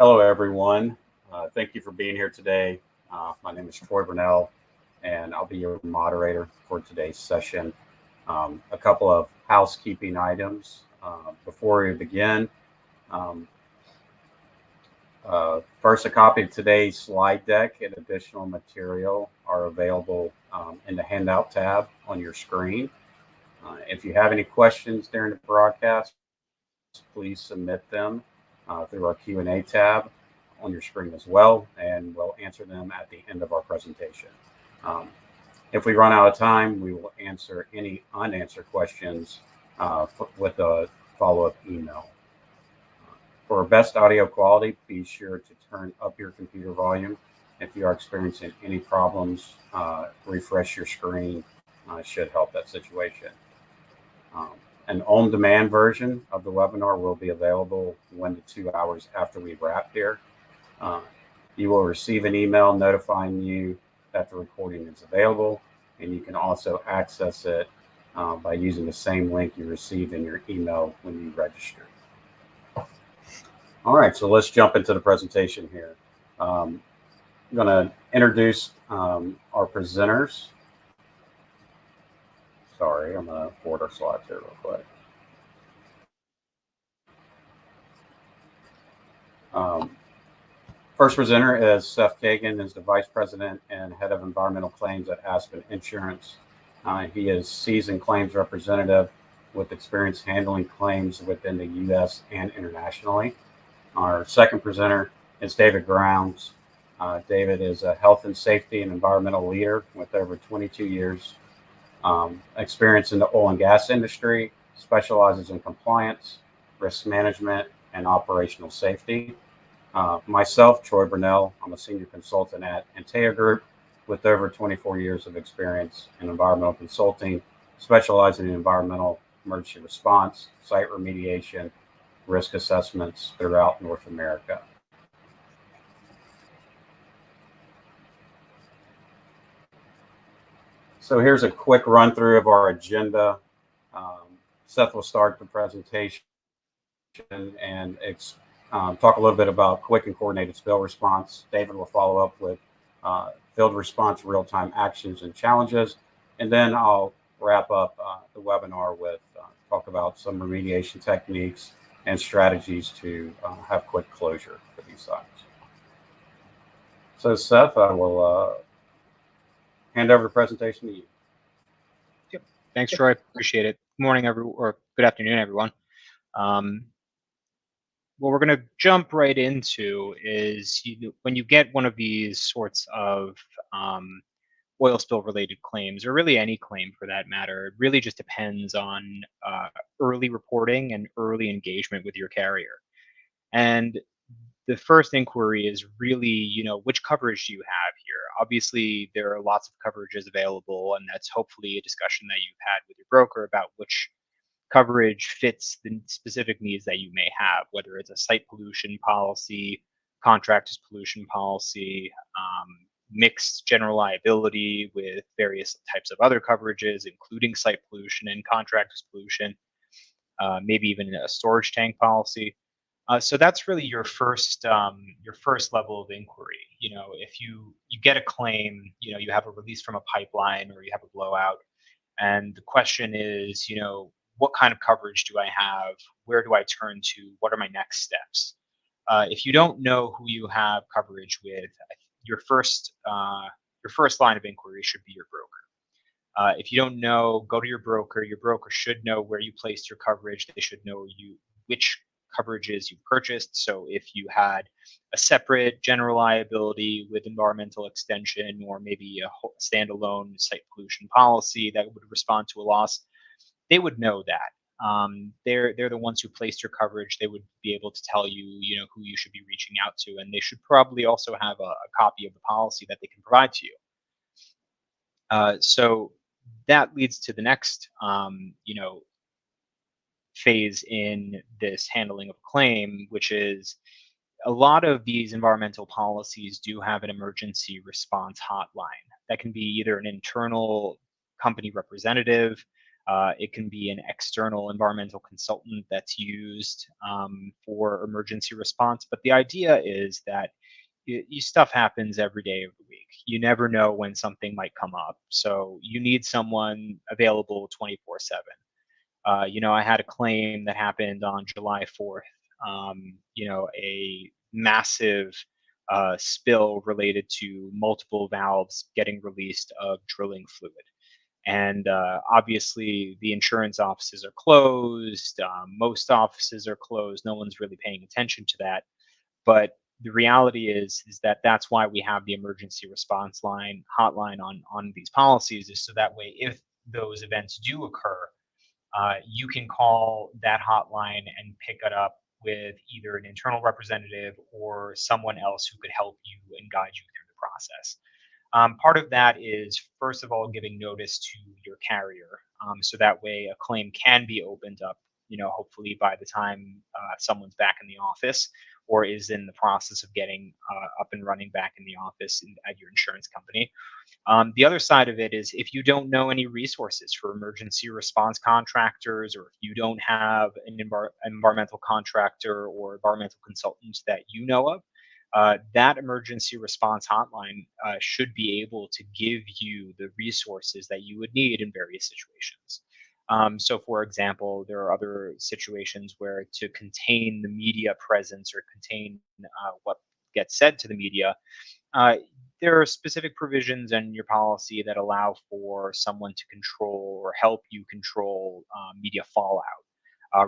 Hello, everyone. Thank you for being here today. My name is Troy Burnell, and I'll be your moderator for today's session. A couple of housekeeping items before we begin. Um, First, a copy of today's slide deck and additional material are available in the handout tab on your screen. If you have any questions during the broadcast, please submit them through our Q&A tab on your screen as well, and we'll answer them at the end of our presentation. Um, if we run out of time, we will answer any unanswered questions with a follow-up email. For best audio quality, be sure to turn up your computer volume. If you are experiencing any problems, refresh your screen should help that situation. Um, an on-demand version of the webinar will be available 1 to 2 hours after we wrap here. Uh, you will receive an email notifying you that the recording is available, and you can also access it by using the same link you received in your email when you registered. All right, so let's jump into the presentation here. I'm going to introduce our presenters. Sorry, I'm going to forward our slides here real quick. First presenter is Seth Kagan, is the Vice President and Head of Environmental Claims at Aspen Insurance. He is seasoned claims representative with experience handling claims within the U.S. and internationally. Our second presenter is David Grounds. David is a health and safety and environmental leader with over 22 years experience in the oil and gas industry, specializes in compliance, risk management, and operational safety. Myself, Troy Burnell, I'm a senior consultant at Antea Group with over 24 years of experience in environmental consulting, specializing in environmental emergency response, site remediation, risk assessments throughout North America. So here's a quick run through of our agenda. Seth will start the presentation and talk a little bit about quick and coordinated spill response. David will follow up with field response, real-time actions and challenges. And then I'll wrap up the webinar with talk about some remediation techniques and strategies to have quick closure for these sites. So Seth, I will hand over the presentation to you. Yep. Thanks, Troy. Appreciate it. Good morning, or good afternoon, everyone. What we're going to jump right into is when you get one of these sorts of oil spill related claims, or really any claim for that matter, it really just depends on early reporting and early engagement with your carrier. And the first inquiry is really, which coverage do you have here? Obviously, there are lots of coverages available, and that's hopefully a discussion that you've had with your broker about which coverage fits the specific needs that you may have, whether it's a site pollution policy, contractors pollution policy, mixed general liability with various types of other coverages, including site pollution and contractors pollution, maybe even a storage tank policy. So that's really your first level of inquiry. If you get a claim, you have a release from a pipeline or you have a blowout, and the question is, what kind of coverage do I have? Where do I turn to? What are my next steps? If you don't know who you have coverage with, your first line of inquiry should be your broker. If you don't know, go to your broker. Your broker should know where you placed your coverage. They should know which coverages you purchased. So if you had a separate general liability with environmental extension, or maybe a standalone site pollution policy that would respond to a loss, they would know that. They're the ones who placed your coverage. They would be able to tell you, who you should be reaching out to, and they should probably also have a copy of the policy that they can provide to you. So that leads to the next, phase in this handling of a claim, which is a lot of these environmental policies do have an emergency response hotline that can be either an internal company representative It can be an external environmental consultant that's used for emergency response. But the idea is that stuff happens every day of the week. You never know when something might come up. So you need someone available 24/7. I had a claim that happened on July 4th. A massive spill related to multiple valves getting released of drilling fluid. And obviously, the insurance offices are closed. Most offices are closed. No one's really paying attention to that. But the reality is that that's why we have the emergency response line hotline on these policies, is so that way, if those events do occur, you can call that hotline and pick it up with either an internal representative or someone else who could help you and guide you through the process. Part of that is, first of all, giving notice to your carrier, so that way a claim can be opened up, hopefully by the time someone's back in the office or is in the process of getting up and running back in the office at your insurance company. The other side of it is, if you don't know any resources for emergency response contractors, or if you don't have an environmental contractor or environmental consultant that you know of, that emergency response hotline should be able to give you the resources that you would need in various situations. So, for example, there are other situations where, to contain the media presence or contain what gets said to the media, uh, there are specific provisions in your policy that allow for someone to control or help you control media fallout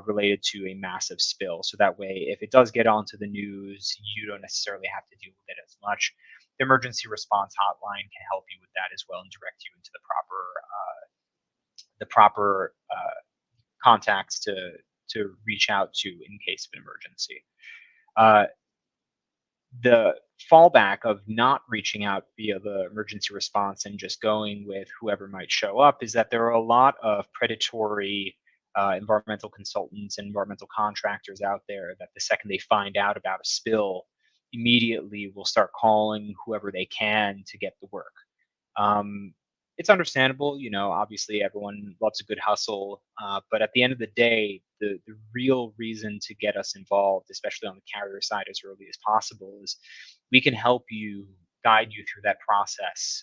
related to a massive spill. So that way, if it does get onto the news, you don't necessarily have to deal with it as much. The emergency response hotline can help you with that as well and direct you into the proper contacts to reach out to in case of an emergency. Uh, the fallback of not reaching out via the emergency response and just going with whoever might show up is that there are a lot of predatory environmental consultants and environmental contractors out there that, the second they find out about a spill, immediately will start calling whoever they can to get the work. Um, it's understandable, obviously everyone loves a good hustle, but at the end of the day, the real reason to get us involved, especially on the carrier side, as early as possible, is we can help you, guide you through that process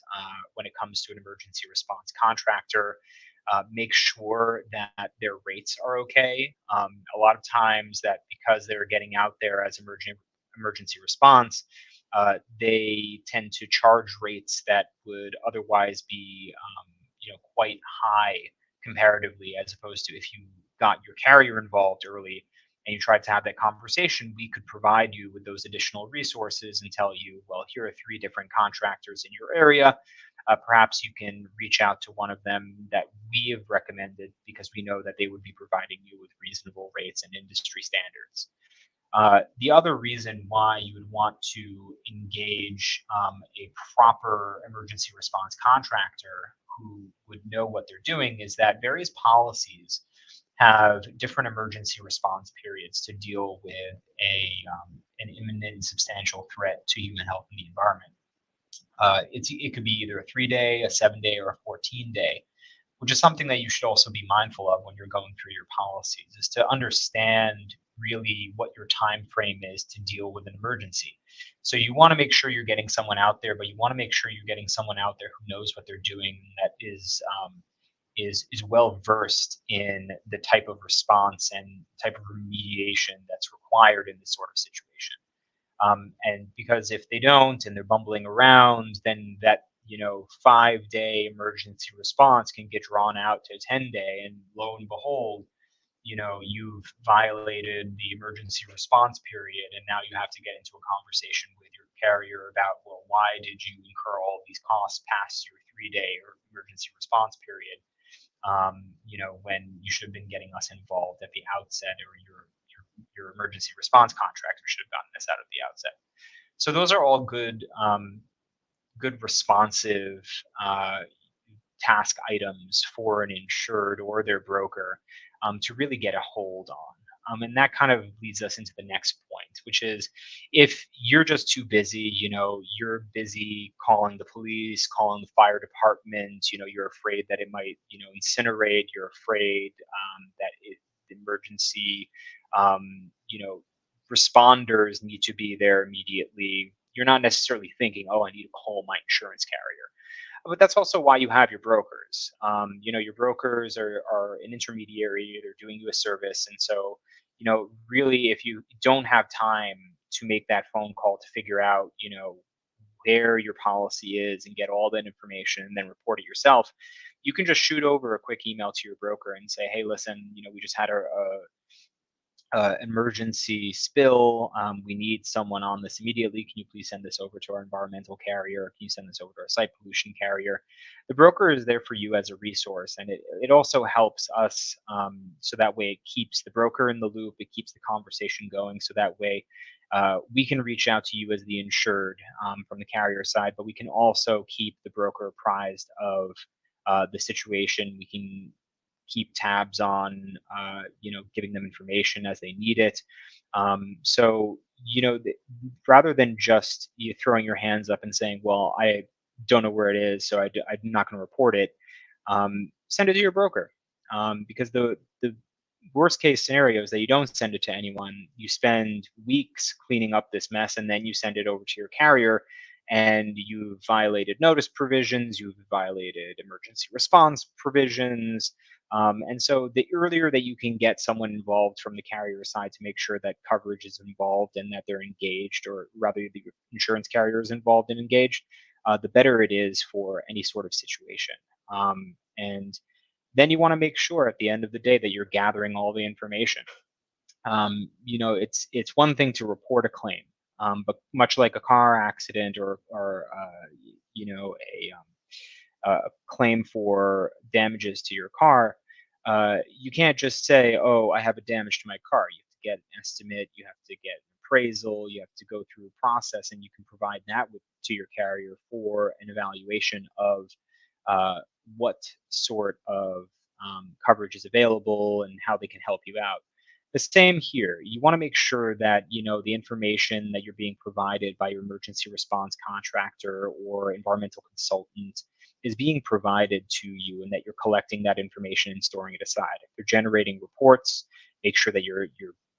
when it comes to an emergency response contractor. Make sure that their rates are okay. A lot of times, that because they're getting out there as emergency response, they tend to charge rates that would otherwise be, quite high comparatively, as opposed to if you got your carrier involved early and you tried to have that conversation, we could provide you with those additional resources and tell you, well, here are 3 different contractors in your area. Perhaps you can reach out to one of them that we have recommended, because we know that they would be providing you with reasonable rates and industry standards. The other reason why you would want to engage a proper emergency response contractor who would know what they're doing is that various policies have different emergency response periods to deal with an imminent substantial threat to human health and the environment. It could be either a 3-day, a 7-day, or a 14-day, which is something that you should also be mindful of when you're going through your policies, is to understand really what your time frame is to deal with an emergency. So you want to make sure you're getting someone out there, but you want to make sure you're getting someone out there who knows what they're doing, that is well versed in the type of response and type of remediation that's required in this sort of situation. And because if they don't and they're bumbling around, then that 5-day emergency response can get drawn out to a 10-day, and lo and behold, you've violated the emergency response period, and now you have to get into a conversation with your carrier about, well, why did you incur all these costs past your 3-day or emergency response period? When you should have been getting us involved at the outset, or your emergency response contractor should have gotten this out at the outset. So those are all good responsive task items for an insured or their broker to really get a hold on. And that kind of leads us into the next point, point, which is if you're just too busy, you're busy calling the police, calling the fire department, you're afraid that it might, incinerate, you're afraid that the emergency, responders need to be there immediately. You're not necessarily thinking, oh, I need to call my insurance carrier. But that's also why you have your brokers. Your brokers are an intermediary, they're doing you a service. And so, really, if you don't have time to make that phone call to figure out, where your policy is and get all that information and then report it yourself, you can just shoot over a quick email to your broker and say, hey, listen, we just had emergency spill. We need someone on this immediately. Can you please send this over to our environmental carrier? Can you send this over to our site pollution carrier? The broker is there for you as a resource, and it also helps us, so that way it keeps the broker in the loop. It keeps the conversation going, so that way we can reach out to you as the insured from the carrier side, but we can also keep the broker apprised of the situation. We can keep tabs on, giving them information as they need it. So, rather than just you throwing your hands up and saying, well, I don't know where it is, so I'm not going to report it, send it to your broker. Because the worst case scenario is that you don't send it to anyone. You spend weeks cleaning up this mess, and then you send it over to your carrier, and you've violated notice provisions, you've violated emergency response provisions. And so the earlier that you can get someone involved from the carrier side to make sure that coverage is involved and that they're engaged, or rather the insurance carrier is involved and engaged, the better it is for any sort of situation. And then you want to make sure at the end of the day that you're gathering all the information. It's one thing to report a claim, but much like a car accident or a claim for damages to your car, you can't just say, oh, I have a damage to my car. You have to get an estimate, you have to get an appraisal, you have to go through a process, and you can provide that to your carrier for an evaluation of what sort of coverage is available and how they can help you out. The same here. You want to make sure that the information that you're being provided by your emergency response contractor or environmental consultant is being provided to you, and that you're collecting that information and storing it aside. If you're generating reports, make sure that you're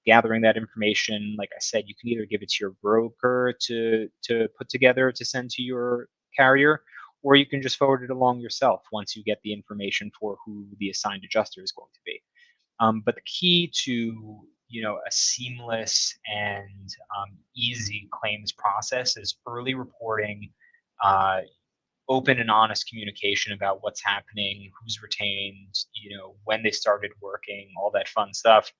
gathering that information. Like I said, you can either give it to your broker to put together to send to your carrier, or you can just forward it along yourself once you get the information for who the assigned adjuster is going to be. But the key to a seamless and easy claims process is early reporting, open and honest communication about what's happening, who's retained, when they started working, all that fun stuff.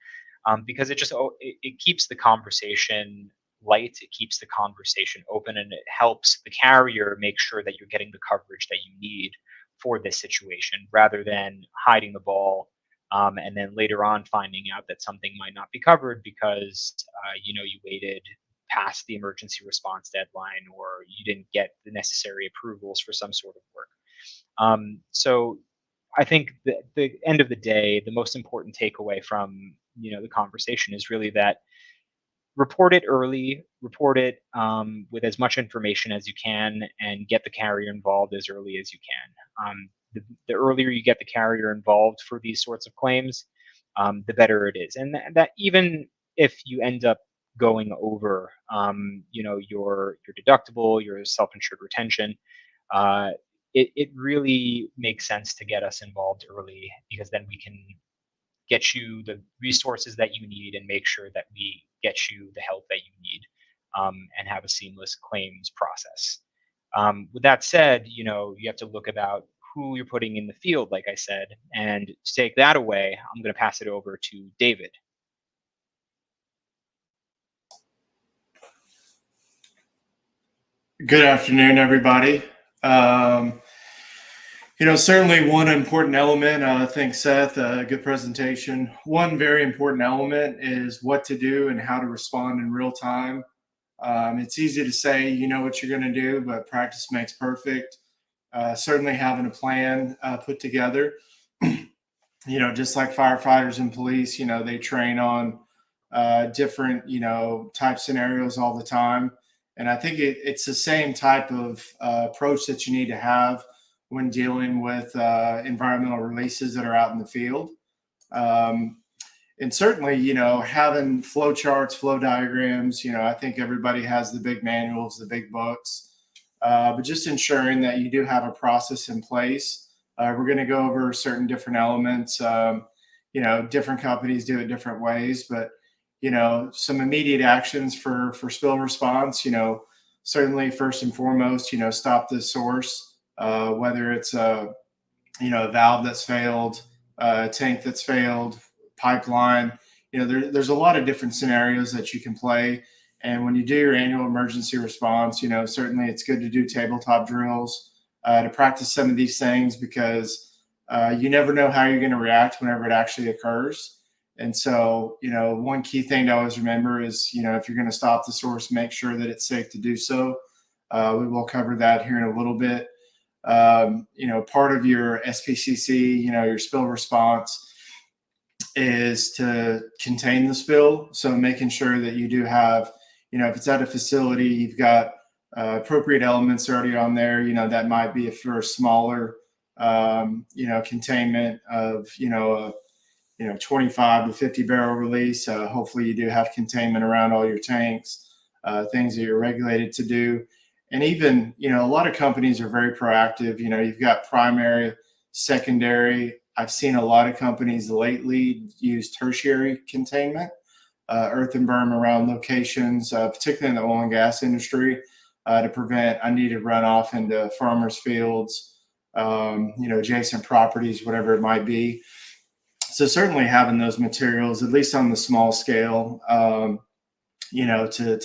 Because it keeps the conversation light, it keeps the conversation open, and it helps the carrier make sure that you're getting the coverage that you need for this situation, rather than hiding the ball, and then later on finding out that something might not be covered because you waited past the emergency response deadline, or you didn't get the necessary approvals for some sort of work. So I think the end of the day, the most important takeaway from the conversation is really that report it early, report it with as much information as you can, and get the carrier involved as early as you can. The earlier you get the carrier involved for these sorts of claims, the better it is. And that even if you end up going over, your deductible, your self-insured retention, it really makes sense to get us involved early, because then we can get you the resources that you need and make sure that we get you the help that you need, and have a seamless claims process. With that said, you have to look about who you're putting in the field, like I said, and to take that away, I'm going to pass it over to David. Good afternoon, everybody. Certainly one important element, I think, Seth, a good presentation. One very important element is what to do and how to respond in real time. It's easy to say you know what you're going to do, but practice makes perfect. Certainly having a plan put together, just like firefighters and police, they train on different, type scenarios all the time. And I think it's the same type of approach that you need to have when dealing with environmental releases that are out in the field. And certainly, having flow charts, flow diagrams, I think everybody has the big manuals, the big books, but just ensuring that you do have a process in place. We're going to go over certain different elements. Different companies do it different ways, but, some immediate actions for spill response, certainly first and foremost, stop the source, whether it's a valve that's failed, a tank that's failed, pipeline. There's a lot of different scenarios that you can play. And when you do your annual emergency response, certainly it's good to do tabletop drills to practice some of these things, because you never know how you're going to react whenever it actually occurs. And so, one key thing to always remember is, if you're going to stop the source, make sure that it's safe to do so. We will cover that here in a little bit. Part of your SPCC, your spill response is to contain the spill. So making sure that you do have, if it's at a facility, you've got appropriate elements already on there, that might be for a smaller, containment of, 25 to 50 barrel release. Hopefully you do have containment around all your tanks, things that you're regulated to do. And even, a lot of companies are very proactive. You've got primary, secondary. I've seen a lot of companies lately use tertiary containment, earth and berm around locations, particularly in the oil and gas industry, to prevent unneeded runoff into farmers' fields, adjacent properties, whatever it might be. So certainly having those materials, at least on the small scale, to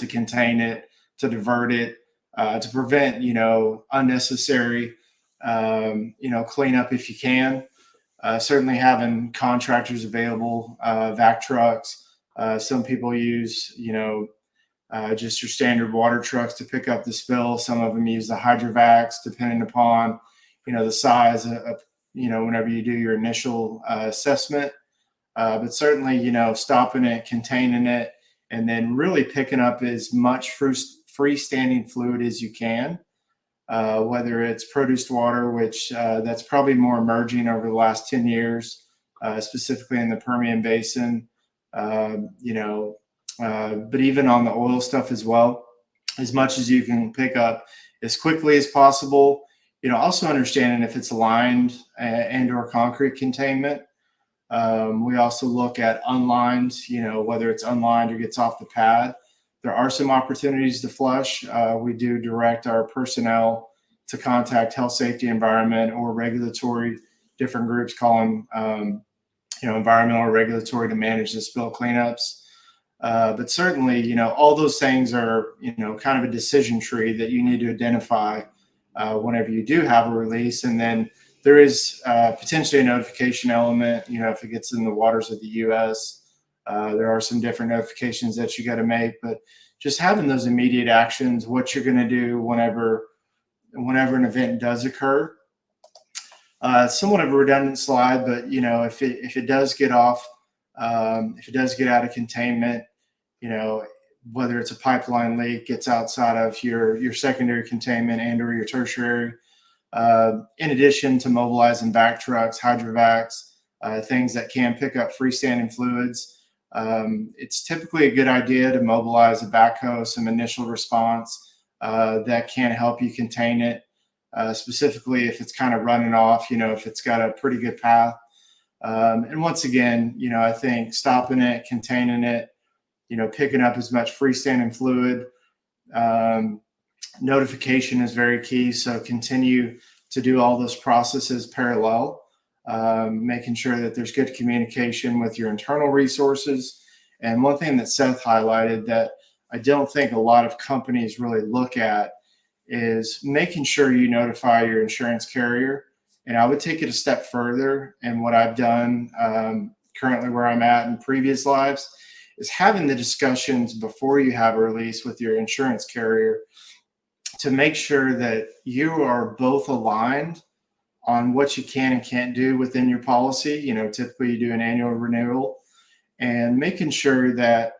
contain it, to divert it, to prevent, unnecessary, cleanup if you can. Certainly having contractors available, vac trucks. Some people use, just your standard water trucks to pick up the spill. Some of them use the hydrovacs, depending upon, the size of, whenever you do your initial assessment. But certainly, stopping it, containing it, and then really picking up as much freestanding fluid as you can, whether it's produced water, which that's probably more emerging over the last 10 years, specifically in the Permian Basin, but even on the oil stuff as well, as much as you can pick up as quickly as possible. Also understanding if it's lined and or concrete containment. We also look at unlined, whether it's unlined or gets off the pad. There are some opportunities to flush. We do direct our personnel to contact health, safety, environment, or regulatory. Different groups call them, environmental or regulatory, to manage the spill cleanups. But certainly, all those things are, kind of a decision tree that you need to identify whenever you do have a release. And then there is potentially a notification element, if it gets in the waters of the U.S. There are some different notifications that you got to make, but just having those immediate actions, what you're going to do whenever an event does occur. Somewhat of a redundant slide, but if it does get off, if it does get out of containment, whether it's a pipeline leak, gets outside of your secondary containment and or your tertiary, in addition to mobilizing back trucks, hydrovacs, things that can pick up freestanding fluids, it's typically a good idea to mobilize a backhoe, some initial response that can help you contain it, specifically if it's kind of running off, if it's got a pretty good path. And once again, I think stopping it, containing it, picking up as much freestanding fluid. Notification is very key. So continue to do all those processes parallel, making sure that there's good communication with your internal resources. And one thing that Seth highlighted that I don't think a lot of companies really look at is making sure you notify your insurance carrier. And I would take it a step further. And what I've done currently where I'm at in previous lives is having the discussions before you have a release with your insurance carrier to make sure that you are both aligned on what you can and can't do within your policy. Typically you do an annual renewal, and making sure that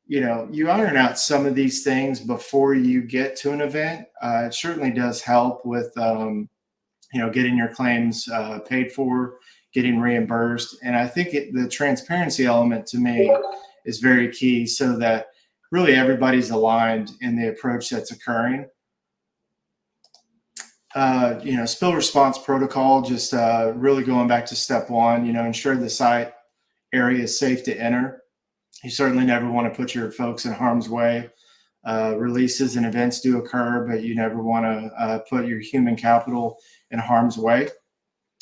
you iron out some of these things before you get to an event. It certainly does help with, getting your claims paid for, getting reimbursed. And I think the transparency element to me is very key, so that really everybody's aligned in the approach that's occurring. Spill response protocol, just really going back to step one, ensure the site area is safe to enter. You certainly never want to put your folks in harm's way. Releases and events do occur, but you never want to put your human capital in harm's way.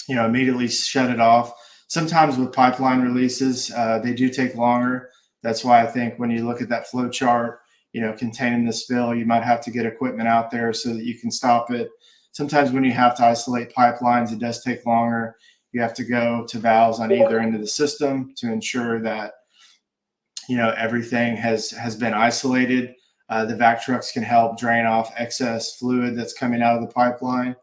Immediately shut it off. Sometimes with pipeline releases, they do take longer. That's why I think when you look at that flow chart, containing the spill, you might have to get equipment out there so that you can stop it. Sometimes when you have to isolate pipelines, it does take longer. You have to go to valves on either end of the system to ensure that everything has been isolated. The vac trucks can help drain off excess fluid that's coming out of the pipeline.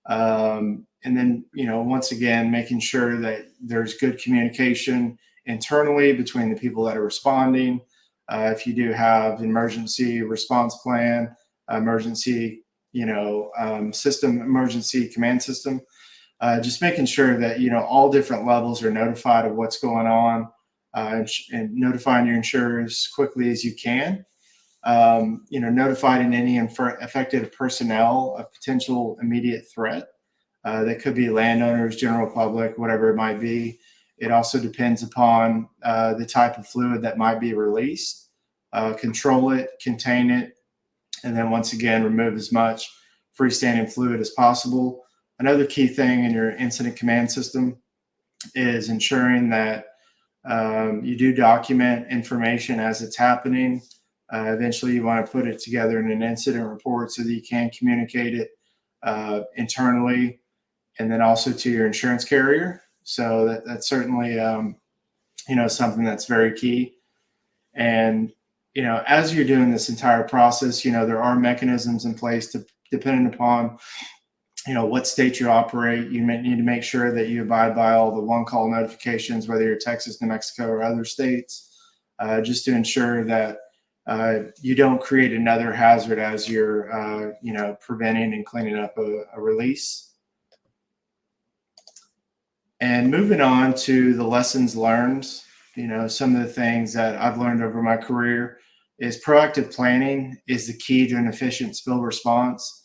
And then, once again, making sure that there's good communication internally between the people that are responding. If you do have emergency response plan, emergency, emergency command system, just making sure that, all different levels are notified of what's going on, and notifying your insurers as quickly as you can. Notifying any affected personnel of potential immediate threat. That could be landowners, general public, whatever it might be. It also depends upon the type of fluid that might be released. Control it, contain it, and then once again, remove as much freestanding fluid as possible. Another key thing in your incident command system is ensuring that you do document information as it's happening. Eventually, you want to put it together in an incident report so that you can communicate it internally, and then also to your insurance carrier. So that's certainly something that's very key. And as you're doing this entire process, there are mechanisms in place to, depending upon what state you operate, you may need to make sure that you abide by all the one call notifications, whether you're Texas, New Mexico, or other states, just to ensure that you don't create another hazard as you're preventing and cleaning up a release. And moving on to the lessons learned, some of the things that I've learned over my career is proactive planning is the key to an efficient spill response.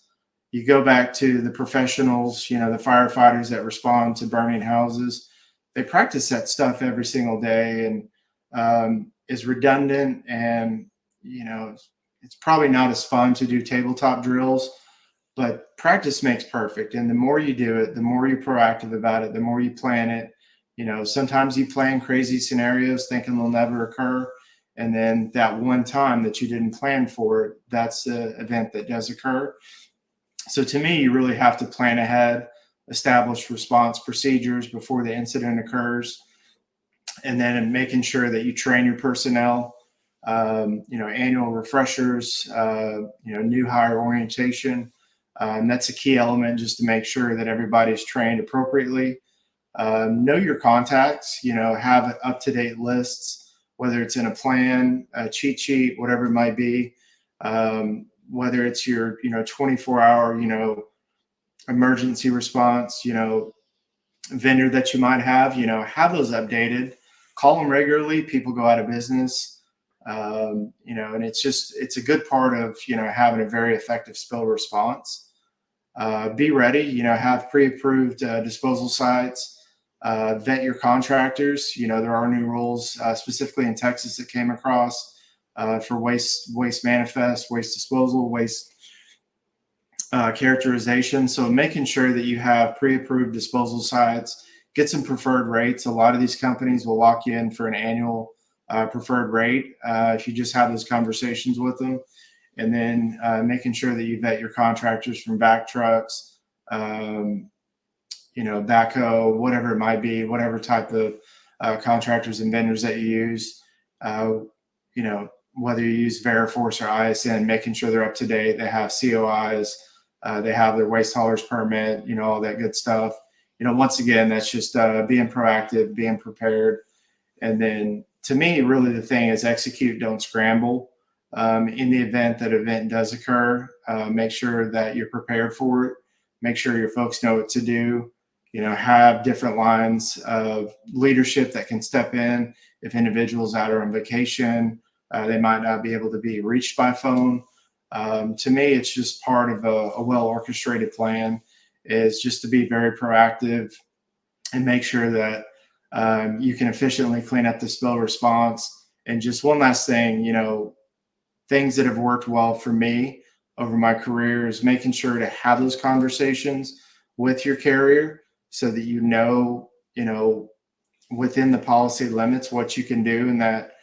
You go back to the professionals, the firefighters that respond to burning houses. They practice that stuff every single day, and is redundant, and it's probably not as fun to do tabletop drills, but practice makes perfect. And the more you do it, the more you're proactive about it, the more you plan it. Sometimes you plan crazy scenarios thinking they'll never occur. And then that one time that you didn't plan for it, that's the event that does occur. So to me, you really have to plan ahead, establish response procedures before the incident occurs, and then making sure that you train your personnel, annual refreshers, new hire orientation. That's a key element, just to make sure that everybody's trained appropriately. Know your contacts, have up-to-date lists, whether it's in a plan, a cheat sheet, whatever it might be, whether it's your, 24-hour, emergency response, vendor that you might have those updated, call them regularly. People go out of business, and it's a good part of, having a very effective spill response. Be ready, have pre-approved disposal sites. Vet your contractors. There are new rules specifically in Texas that came across for waste manifest, waste disposal, waste characterization. So making sure that you have pre-approved disposal sites, get some preferred rates. A lot of these companies will lock you in for an annual preferred rate if you just have those conversations with them. And then making sure that you vet your contractors from back trucks, backhoe, whatever it might be, whatever type of contractors and vendors that you use, whether you use Veriforce or ISN, making sure they're up to date, they have COIs, they have their waste haulers permit, all that good stuff. Once again, that's just being proactive, being prepared, and then, to me, really the thing is execute, don't scramble. In the event that event does occur, make sure that you're prepared for it. Make sure your folks know what to do. Have different lines of leadership that can step in if individuals out are on vacation. They might not be able to be reached by phone. To me, it's just part of a well-orchestrated plan, is just to be very proactive and make sure that you can efficiently clean up the spill response. And just one last thing, things that have worked well for me over my career is making sure to have those conversations with your carrier so that within the policy limits what you can do in that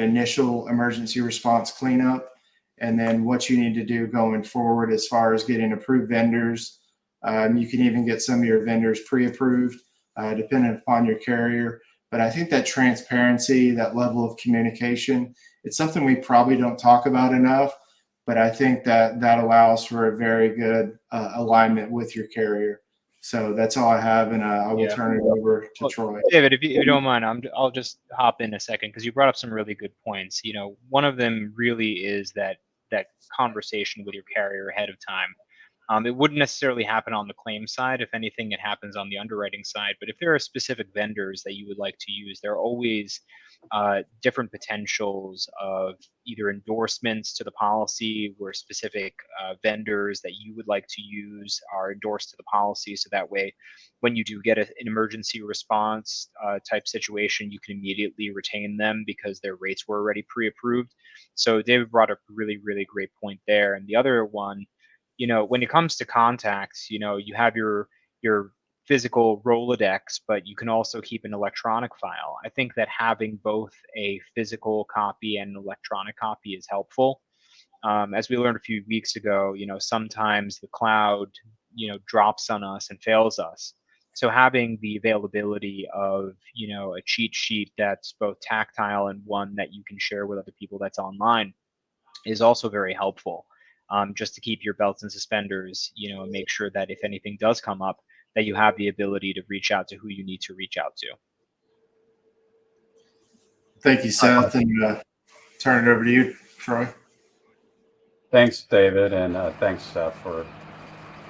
initial emergency response cleanup, and then what you need to do going forward as far as getting approved vendors. You can even get some of your vendors pre-approved, depending upon your carrier. But I think that transparency, that level of communication, it's something we probably don't talk about enough, but I think that allows for a very good alignment with your carrier. So that's all I have, and I will turn it over to Troy. David, if you don't mind, I'll just hop in a second, because you brought up some really good points. One of them really is that conversation with your carrier ahead of time. It wouldn't necessarily happen on the claim side. If anything, it happens on the underwriting side. But if there are specific vendors that you would like to use, there are always different potentials of either endorsements to the policy, where specific vendors that you would like to use are endorsed to the policy. So that way, when you do get an emergency response type situation, you can immediately retain them because their rates were already pre-approved. So David brought up a really, really great point there. And the other one, when it comes to contacts, you have your physical Rolodex, but you can also keep an electronic file. I think that having both a physical copy and an electronic copy is helpful. As we learned a few weeks ago, sometimes the cloud, drops on us and fails us. So having the availability of, a cheat sheet that's both tactile and one that you can share with other people that's online is also very helpful. Just to keep your belts and suspenders, and make sure that if anything does come up, that you have the ability to reach out to who you need to reach out to. Thank you, Seth, and turn it over to you, Troy. Thanks, David, and thanks, Seth, for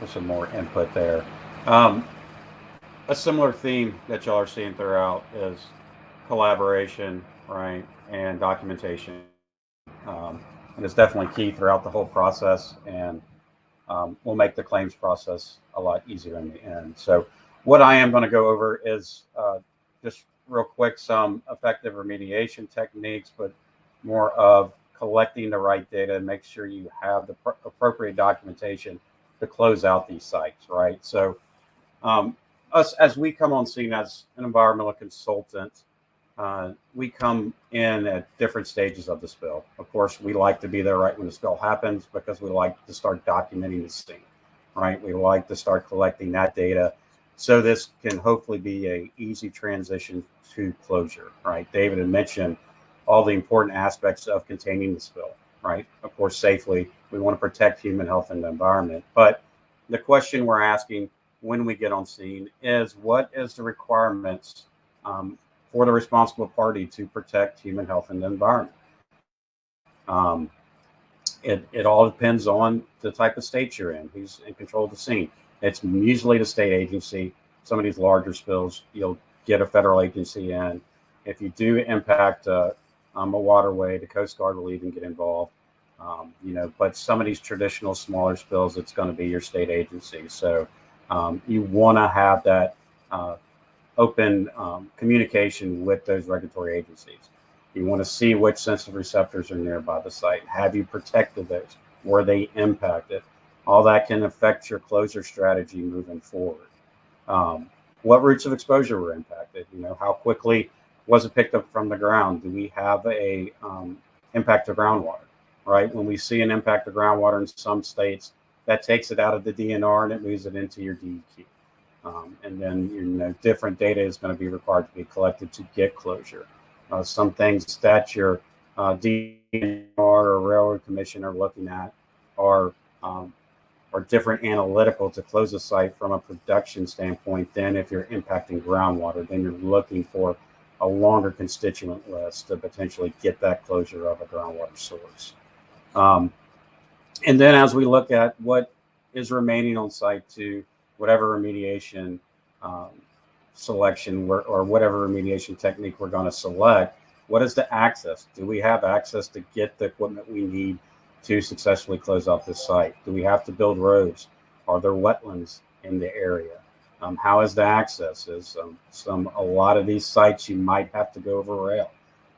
some more input there. A similar theme that y'all are seeing throughout is collaboration, right, and documentation. And it's definitely key throughout the whole process, and will make the claims process a lot easier in the end. So what I am going to go over is just real quick some effective remediation techniques, but more of collecting the right data and make sure you have the appropriate documentation to close out these sites, right? So us, as we come on scene as an environmental consultant, we come in at different stages of the spill. Of course, we like to be there right when the spill happens because we like to start documenting the scene, right? We like to start collecting that data. So this can hopefully be a easy transition to closure, right? David had mentioned all the important aspects of containing the spill, right? Of course, safely. We want to protect human health and the environment. But the question we're asking when we get on scene is, what is the requirements for the responsible party to protect human health and the environment? It all depends on the type of state you're in, who's in control of the scene. It's usually the state agency. Some of these larger spills, you'll get a federal agency in. If you do impact a waterway, the Coast Guard will even get involved. But some of these traditional smaller spills, it's going to be your state agency. So you want to have that open communication with those regulatory agencies. You want to see which sensitive receptors are nearby the site. Have you protected those? Were they impacted? All that can affect your closure strategy moving forward. What routes of exposure were impacted? How quickly was it picked up from the ground? Do we have a impact to groundwater? Right? When we see an impact to groundwater in some states, that takes it out of the DNR and it moves it into your DEQ. And then different data is going to be required to be collected to get closure. Some things that your DNR or Railroad Commission are looking at are different analytical to close a site from a production standpoint than if you're impacting groundwater. Then you're looking for a longer constituent list to potentially get that closure of a groundwater source. And then as we look at what is remaining on site to whatever remediation selection or whatever remediation technique we're going to select, what is the access? Do we have access to get the equipment we need to successfully close out this site? Do we have to build roads? Are there wetlands in the area? How is the access? A lot of these sites you might have to go over rail.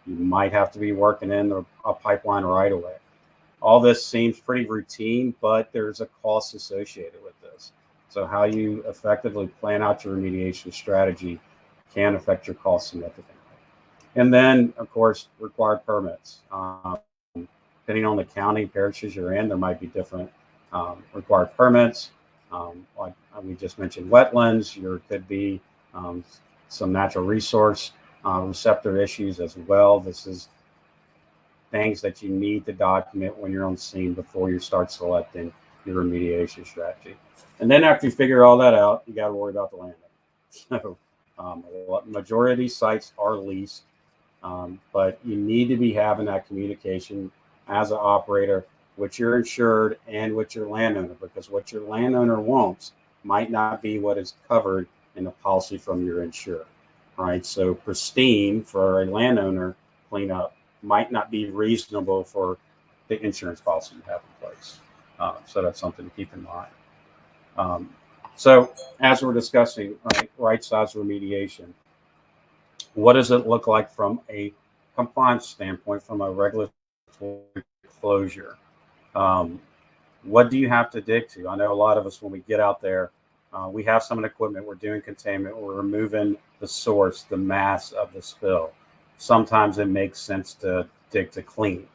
You might have to be working in a pipeline right away. All this seems pretty routine, but there's a cost associated with this. So how you effectively plan out your remediation strategy can affect your cost significantly. And then, of course, required permits. Depending on the county parishes you're in, there might be different required permits. Like we just mentioned, wetlands. There could be some natural resource receptor issues as well. This is things that you need to document when you're on scene before you start selecting your remediation strategy. And then after you figure all that out, you got to worry about the landowner. So majority of these sites are leased, but you need to be having that communication as an operator with your insured and with your landowner, because what your landowner wants might not be what is covered in the policy from your insured, right? So pristine for a landowner cleanup might not be reasonable for the insurance policy you have in place. So that's something to keep in mind. So as we're discussing right size remediation, what does it look like from a compliance standpoint, from a regulatory closure? What do you have to dig to? I know a lot of us, when we get out there, we have some of the equipment, we're doing containment, we're removing the source, the mass of the spill. Sometimes it makes sense to dig to clean,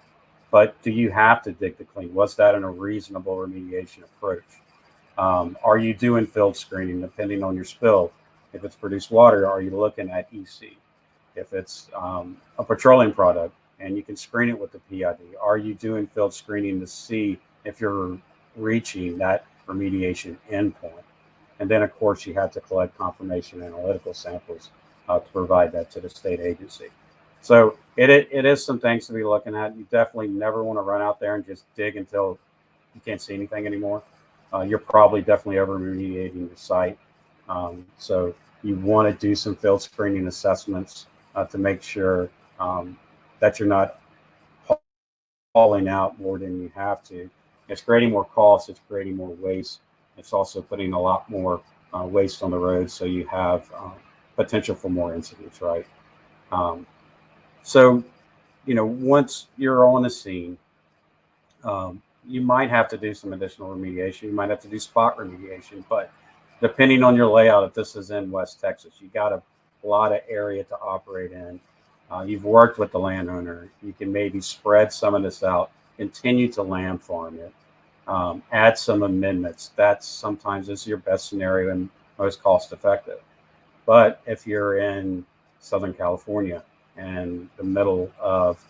but do you have to dig to clean? Was that in a reasonable remediation approach? Are you doing field screening depending on your spill? If it's produced water, are you looking at EC? If it's a petroleum product and you can screen it with the PID, are you doing field screening to see if you're reaching that remediation endpoint? And then, of course, you have to collect confirmation analytical samples to provide that to the state agency. So it is some things to be looking at. You definitely never want to run out there and just dig until you can't see anything anymore. You're probably definitely over remediating the site. So you want to do some field screening assessments to make sure that you're not hauling out more than you have to. It's creating more costs. It's creating more waste. It's also putting a lot more waste on the road, so you have potential for more incidents, right? So, once you're on the scene, you might have to do some additional remediation. You might have to do spot remediation, but depending on your layout, if this is in West Texas, you got a lot of area to operate in. You've worked with the landowner. You can maybe spread some of this out, continue to land farm it, add some amendments. That sometimes is your best scenario and most cost effective. But if you're in Southern California and the middle of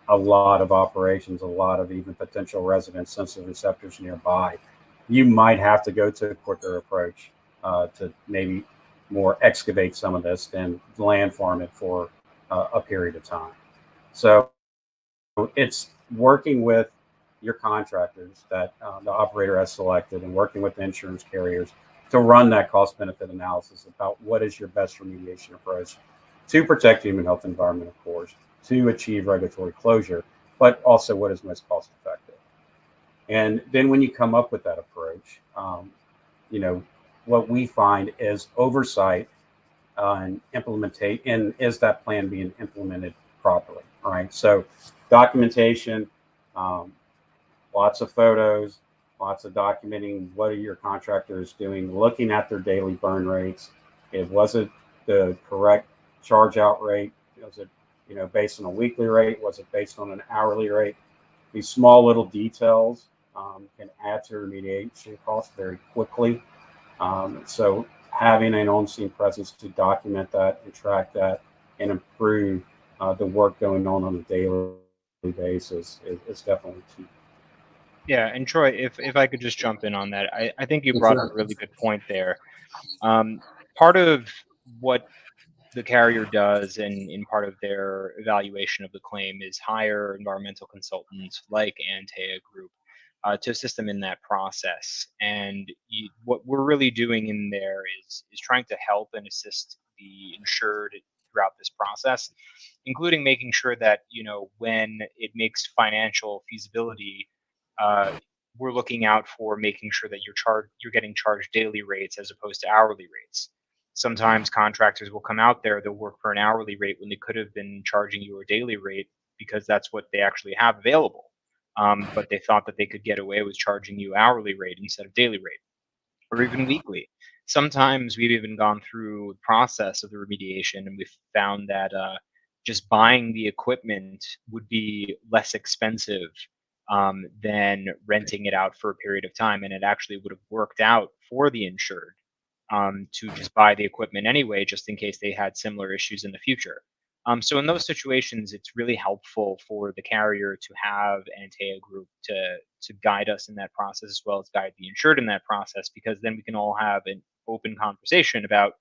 a lot of operations, a lot of even potential resident sensitive receptors nearby, you might have to go to a quicker approach to maybe more excavate some of this than land farm it for a period of time. So it's working with your contractors that the operator has selected and working with the insurance carriers to run that cost benefit analysis about what is your best remediation approach to protect human health and environment, of course, to achieve regulatory closure, but also what is most cost effective. And then when you come up with that approach, what we find is oversight and implementate, and is that plan being implemented properly? All right. So documentation, lots of photos, lots of documenting what are your contractors doing, looking at their daily burn rates. Was it the correct charge out rate? Was it based on a weekly rate? Was it based on an hourly rate? These small little details can add to remediation costs very quickly. So having an on-scene presence to document that and track that and improve the work going on a daily basis is definitely key. Yeah, and Troy, if I could just jump in on that, I think you brought up a really good point there. Part of what the carrier does in part of their evaluation of the claim is hire environmental consultants like Antea Group to assist them in that process. And what we're really doing in there is trying to help and assist the insured throughout this process, including making sure that, when it makes financial feasibility, we're looking out for making sure that you're getting charged daily rates as opposed to hourly rates. Sometimes contractors will come out there, they'll work for an hourly rate when they could have been charging you a daily rate because that's what they actually have available. But they thought that they could get away with charging you hourly rate instead of daily rate, or even weekly. Sometimes we've even gone through the process of the remediation and we've found that just buying the equipment would be less expensive than renting it out for a period of time. And it actually would have worked out for the insured to just buy the equipment anyway, just in case they had similar issues in the future. So in those situations, it's really helpful for the carrier to have an Antea Group to guide us in that process, as well as guide the insured in that process, because then we can all have an open conversation about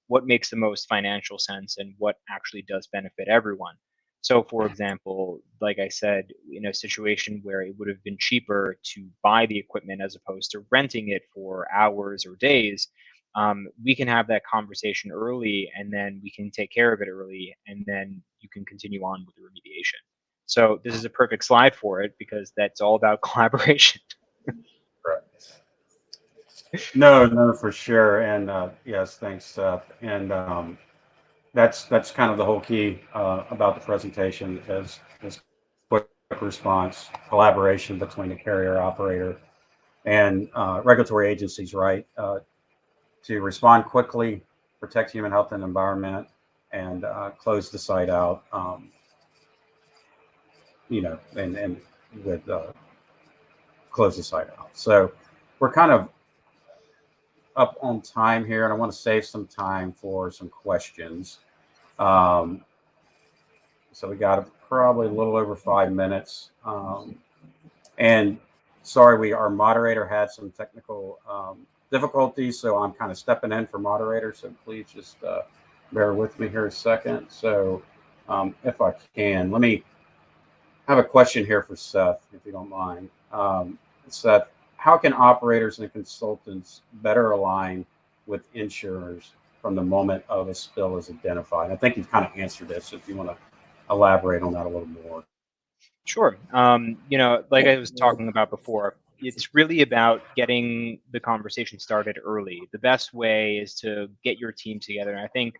what makes the most financial sense and what actually does benefit everyone. So, for example, like I said, in a situation where it would have been cheaper to buy the equipment as opposed to renting it for hours or days, we can have that conversation early, and then we can take care of it early, and then you can continue on with the remediation. So this is a perfect slide for it because that's all about collaboration. Right. No, for sure. And yes, thanks, Seth. And that's kind of the whole key about the presentation is quick response, collaboration between the carrier operator and regulatory agencies, right? To respond quickly, protect human health and environment, and close the site out. And with close the site out. So we're kind of up on time here, and I want to save some time for some questions. So we got probably a little over 5 minutes. And sorry, our moderator had some technical difficulties, so I'm kind of stepping in for moderator. So please just bear with me here a second. So if I can, let me have a question here for Seth, if you don't mind. Seth, how can operators and consultants better align with insurers from the moment of a spill is identified? I think you've kind of answered this. If you want to elaborate on that a little more. Sure. Like I was talking about before, it's really about getting the conversation started early. The best way is to get your team together. And I think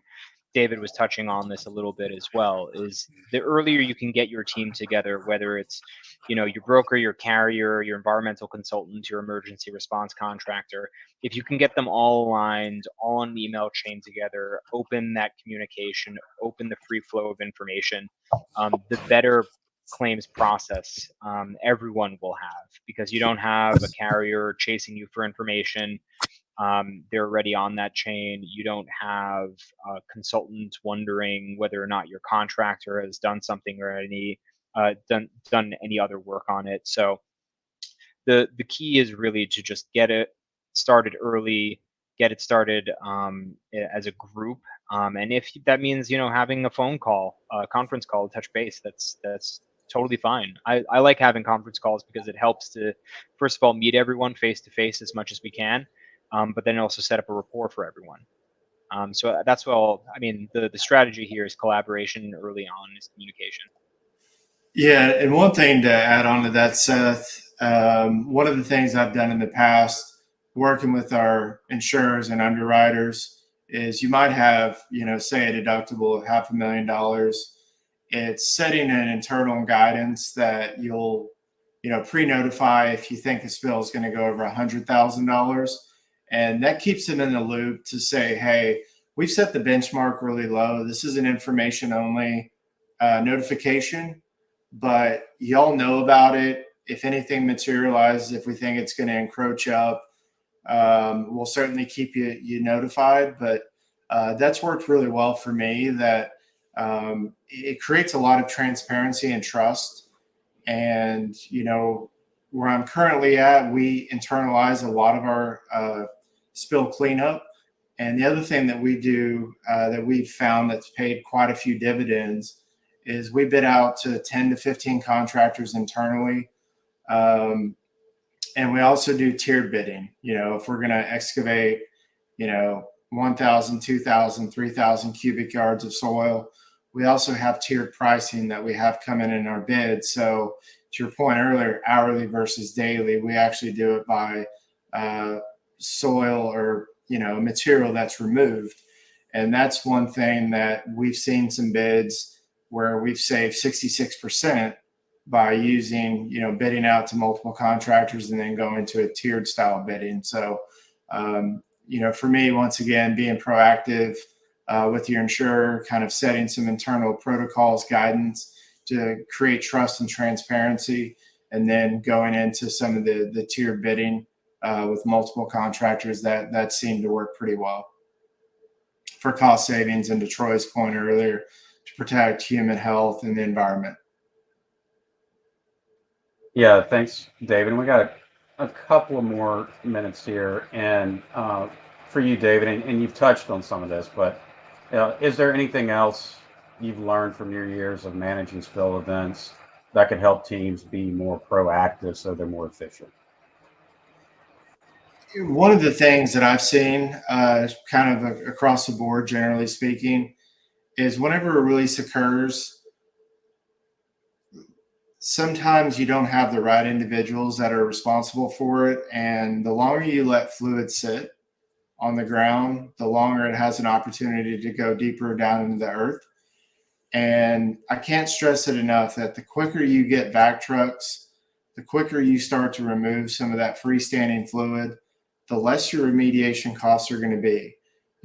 David was touching on this a little bit as well, is the earlier you can get your team together, whether it's, your broker, your carrier, your environmental consultant, your emergency response contractor, if you can get them all aligned, all on the email chain together, open that communication, open the free flow of information, the better claims process everyone will have, because you don't have a carrier chasing you for information. They're already on that chain. You don't have consultants wondering whether or not your contractor has done something or done any other work on it. So the key is really to just get it started early, get it started as a group. And if that means having a phone call, a conference call, touch base, that's totally fine. I like having conference calls because it helps to, first of all, meet everyone face to face as much as we can. But then also set up a rapport for everyone. So that's all. I mean, the strategy here is collaboration early on, is communication. Yeah, and one thing to add on to that, Seth, one of the things I've done in the past, working with our insurers and underwriters, is you might have, say a deductible of $500,000. It's setting an internal guidance that you'll, pre-notify if you think the spill is going to go over $100,000. And that keeps them in the loop to say, hey, we've set the benchmark really low. This is an information only notification, but y'all know about it. If anything materializes, if we think it's going to encroach up, we'll certainly keep you notified. But that's worked really well for me. That it creates a lot of transparency and trust. And where I'm currently at, we internalize a lot of our spill cleanup, And the other thing that we do that we've found that's paid quite a few dividends is we bid out to 10 to 15 contractors internally. And we also do tiered bidding. If we're going to excavate, 1,000, 2,000, 3,000 cubic yards of soil, we also have tiered pricing that we have coming in our bid. So to your point earlier, hourly versus daily, we actually do it by soil or material that's removed. And that's one thing that we've seen some bids where we've saved 66% by using, bidding out to multiple contractors and then going to a tiered style bidding. So, for me, once again, being proactive with your insurer, kind of setting some internal protocols, guidance to create trust and transparency, and then going into some of the tiered bidding with multiple contractors, that seemed to work pretty well for cost savings, and to Troy's point earlier, to protect human health and the environment. Yeah, thanks, David. We got a couple of more minutes here, and for you, David, and you've touched on some of this, but is there anything else you've learned from your years of managing spill events that could help teams be more proactive so they're more efficient? One of the things that I've seen kind of across the board, generally speaking, is whenever a release occurs, sometimes you don't have the right individuals that are responsible for it. And the longer you let fluid sit on the ground, the longer it has an opportunity to go deeper down into the earth. And I can't stress it enough that the quicker you get vac trucks, the quicker you start to remove some of that freestanding fluid, the less your remediation costs are going to be.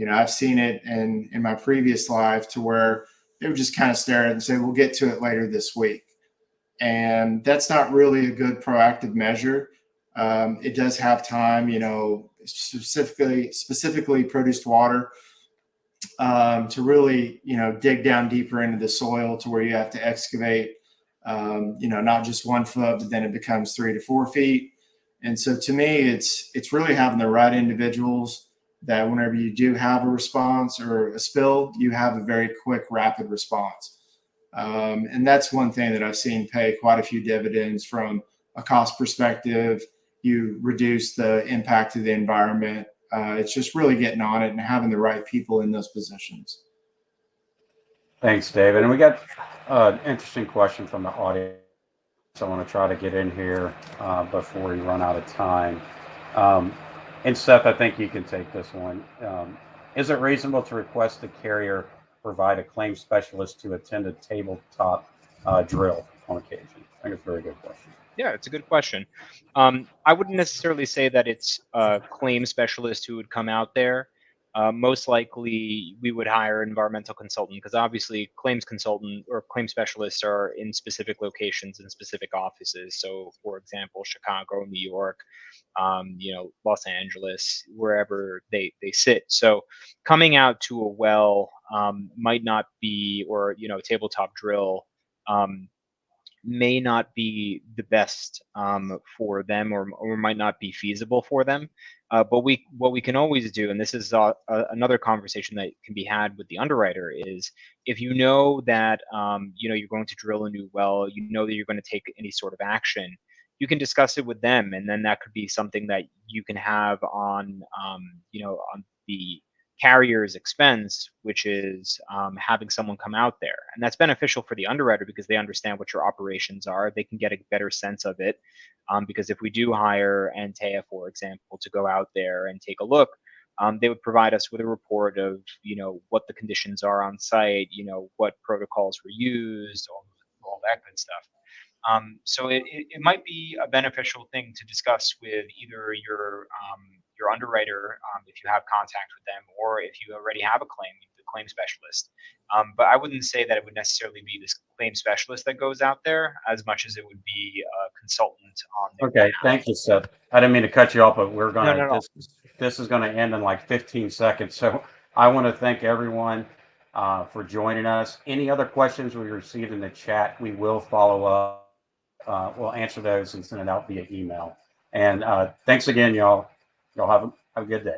I've seen it in my previous life to where they would just kind of stare at it and say, we'll get to it later this week. And that's not really a good proactive measure. It does have time, specifically produced water to really, dig down deeper into the soil to where you have to excavate, not just 1 foot, but then it becomes 3 to 4 feet. And so to me, it's really having the right individuals that whenever you do have a response or a spill, you have a very quick, rapid response. And that's one thing that I've seen pay quite a few dividends from a cost perspective. You reduce the impact of the environment. It's just really getting on it and having the right people in those positions. Thanks, David. And we got an interesting question from the audience. I want to try to get in here before we run out of time. And Seth, I think you can take this one. Is it reasonable to request the carrier provide a claim specialist to attend a tabletop drill on occasion? I think it's a very good question. Yeah, it's a good question. I wouldn't necessarily say that it's a claim specialist who would come out there. Most likely, we would hire an environmental consultant because obviously claims consultant or claim specialists are in specific locations and specific offices. So, for example, Chicago, New York, Los Angeles, wherever they sit. So, coming out to a well might not be, or tabletop drill. May not be the best for them, or might not be feasible for them. But what we can always do, and this is another conversation that can be had with the underwriter, is if you know that you're going to drill a new well, you know that you're going to take any sort of action, you can discuss it with them, and then that could be something that you can have on on the carrier's expense, which is having someone come out there. And that's beneficial for the underwriter because they understand what your operations are. They can get a better sense of it. Because if we do hire Antea, for example, to go out there and take a look, they would provide us with a report of, what the conditions are on site, what protocols were used, all that good stuff. So it might be a beneficial thing to discuss with either your underwriter, if you have contact with them, or if you already have a claim, the claim specialist. But I wouldn't say that it would necessarily be this claim specialist that goes out there as much as it would be a consultant on their Okay, behalf. thank you, Seth. I didn't mean to cut you off, but we're going to, No. this is going to end in like 15 seconds. So I want to thank everyone for joining us. Any other questions we received in the chat, we will follow up. We'll answer those and send it out via email. And thanks again, y'all. Y'all have a good day.